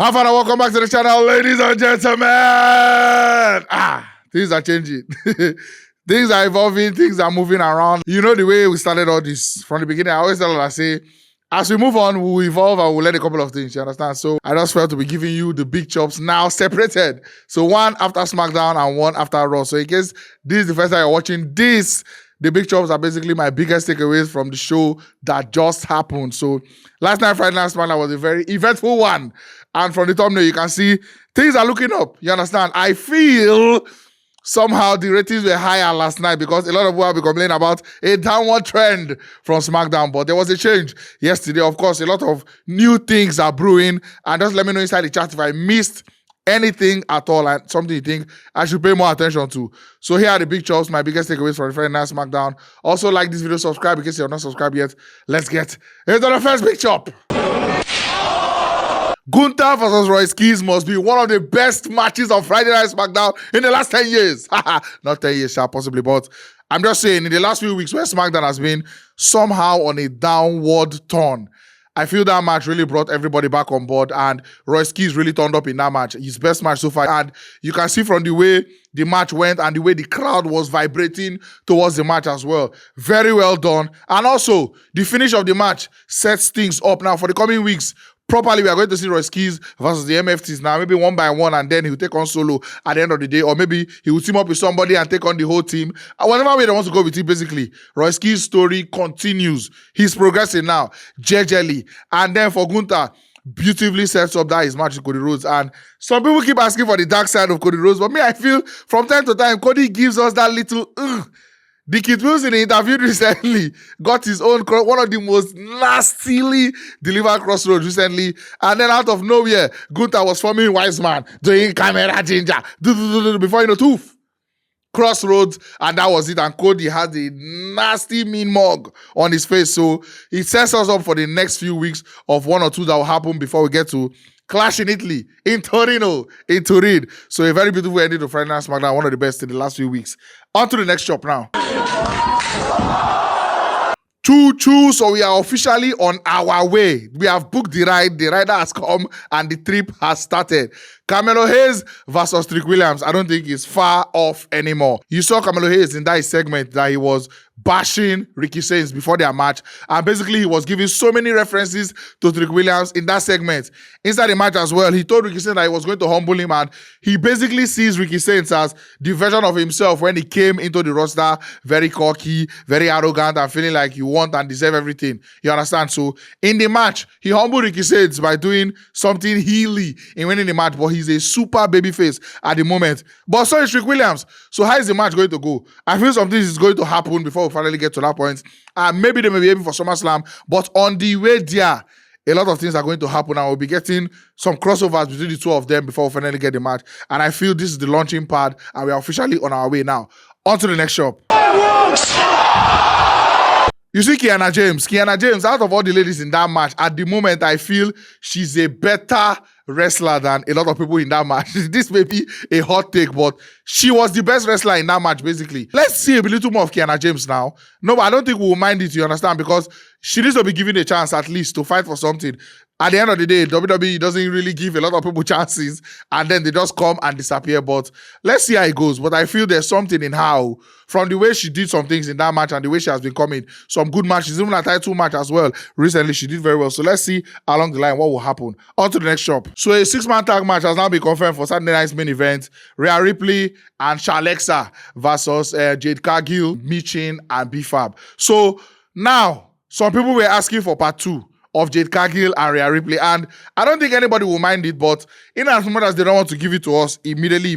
Hi, and welcome back to the channel, ladies and gentlemen. Things are changing. Things are evolving. Things are moving around. You know the way we started all this from the beginning. I always tell us, I say, as we move on, we'll evolve and we'll learn a couple of things. You understand? So I just felt to be giving you the big chops now separated. So one after SmackDown and one after Raw. So in case this is the first time you're watching this, the big chops are basically my biggest takeaways from the show that just happened. So last night, Friday Night SmackDown was a very eventful one. And from the thumbnail, you can see things are looking up. You understand? I feel somehow the ratings were higher last night because a lot of people have been complaining about a downward trend from SmackDown. But there was a change yesterday. Of course, a lot of new things are brewing. And just let me know inside the chat if I missed anything at all and something you think I should pay more attention to. So here are the big chops, my biggest takeaways from the Friday Night SmackDown. Also like this video, subscribe in case you're not subscribed yet. Let's get into the first big chop. Gunther versus Royce must be one of the best matches of Friday Night SmackDown in the last 10 years. Not 10 years, possibly, but I'm just saying in the last few weeks where SmackDown has been somehow on a downward turn, I feel that match really brought everybody back on board and Royce really turned up in that match. His best match so far. And you can see from the way the match went and the way the crowd was vibrating towards the match as well. Very well done. And also, the finish of the match sets things up now for the coming weeks. Properly, we are going to see Royce versus the MFTs now, maybe one by one, and then he'll take on solo at the end of the day, or maybe he will team up with somebody and take on the whole team. Whatever way they want to go with it, basically, Royce story continues. He's progressing now, gingerly. And then for Gunther, beautifully sets up that his match with Cody Rhodes. And some people keep asking for the dark side of Cody Rhodes, but me, I feel from time to time, Cody gives us that little The Kid Wilson interviewed recently got his own, one of the most nastily delivered crossroads recently. And then out of nowhere, Gunther was forming Wiseman, doing camera ginger, before you know, tooth. Crossroads, and that was it. And Cody had a nasty mean mug on his face. So it sets us up for the next few weeks of one or two that will happen before we get to Clash in Italy, in Torino, in Turin. So a very beautiful ending to Friday Night SmackDown, one of the best in the last few weeks. On to the next shop now. Choo-choo, so we are officially on our way. We have booked the ride, the rider has come, and the trip has started. Carmelo Hayes versus Trick Williams, I don't think is far off anymore. You saw Carmelo Hayes in that segment that he was bashing Ricky Sainz before their match, and basically he was giving so many references to Trick Williams in that segment. Inside the match as well, he told Ricky Sainz that he was going to humble him, and he basically sees Ricky Sainz as the version of himself when he came into the roster, very cocky, very arrogant, and feeling like you want and deserve everything. You understand? So in the match, he humbled Ricky Sainz by doing something heely in winning the match, but he's a super babyface at the moment. But so is Trick Williams. So how is the match going to go? I feel something is going to happen before we finally get to that point. Maybe they may be aiming for SummerSlam, but on the way there, a lot of things are going to happen and we'll be getting some crossovers between the two of them before we finally get the match. And I feel this is the launching pad and we are officially on our way now. On to the next shop. You see Kiana James, out of all the ladies in that match, at the moment, I feel she's a better wrestler than a lot of people in that match. This may be a hot take, but she was the best wrestler in that match, basically. Let's see a little more of Kiana James now. No, but I don't think we'll mind it, you understand, because she needs to be given a chance at least to fight for something. At the end of the day, WWE doesn't really give a lot of people chances and then they just come and disappear. But let's see how it goes. But I feel there's something in how, from the way she did some things in that match and the way she has been coming, some good matches, even a title match as well. Recently, she did very well. So let's see along the line what will happen. On to the next shop. So a 6-man tag match has now been confirmed for Saturday night's main event. Rhea Ripley and Shalexa versus Jade, Cargill, Michin, and B FAB. So now, some people were asking for part 2 of Jade Cargill and Rhea Ripley, and I don't think anybody will mind it, but in as much as they don't want to give it to us immediately,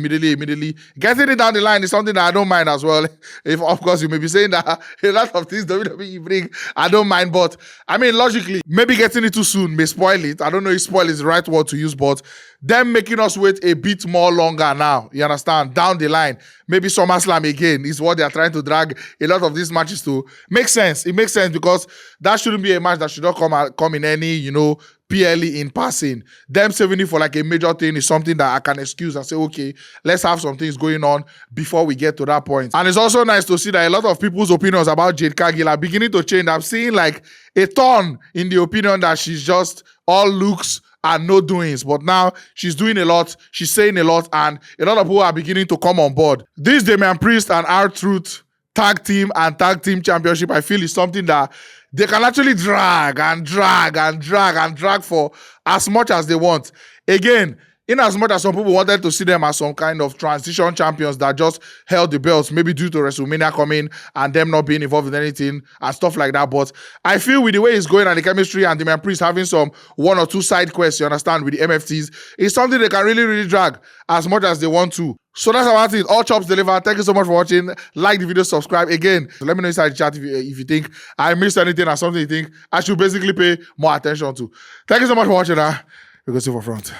getting it down the line is something that I don't mind as well. If, of course, you may be saying that a lot of things WWE bring, I don't mind, but I mean, logically, maybe getting it too soon may spoil it. I don't know if spoil is the right word to use, but them making us wait a bit more longer now, you understand, down the line, maybe SummerSlam again is what they are trying to drag a lot of these matches to. Makes sense. It makes sense because that shouldn't be a match that should not come in any, PLE in passing. Them saving it for like a major thing is something that I can excuse and say, okay, let's have some things going on before we get to that point. And it's also nice to see that a lot of people's opinions about Jade Cargill are beginning to change. I'm seeing like a turn in the opinion that she's just all looks and no doings. But now she's doing a lot, she's saying a lot, and a lot of people are beginning to come on board. This Damian Priest and R-Truth tag team and tag team championship, I feel, is something that they can actually drag for as much as they want. Again, in as much as some people wanted to see them as some kind of transition champions that just held the belts, maybe due to WrestleMania coming and them not being involved in anything and stuff like that. But I feel with the way it's going and the chemistry and Damian Priest having some 1 or 2 side quests, you understand, with the MFTs, it's something they can really drag as much as they want to. So that's about it. All chops delivered. Thank you so much for watching. Like the video, subscribe. Again, let me know inside the chat if you think I missed anything or something you think I should basically pay more attention to. Thank you so much for watching. We go see for front.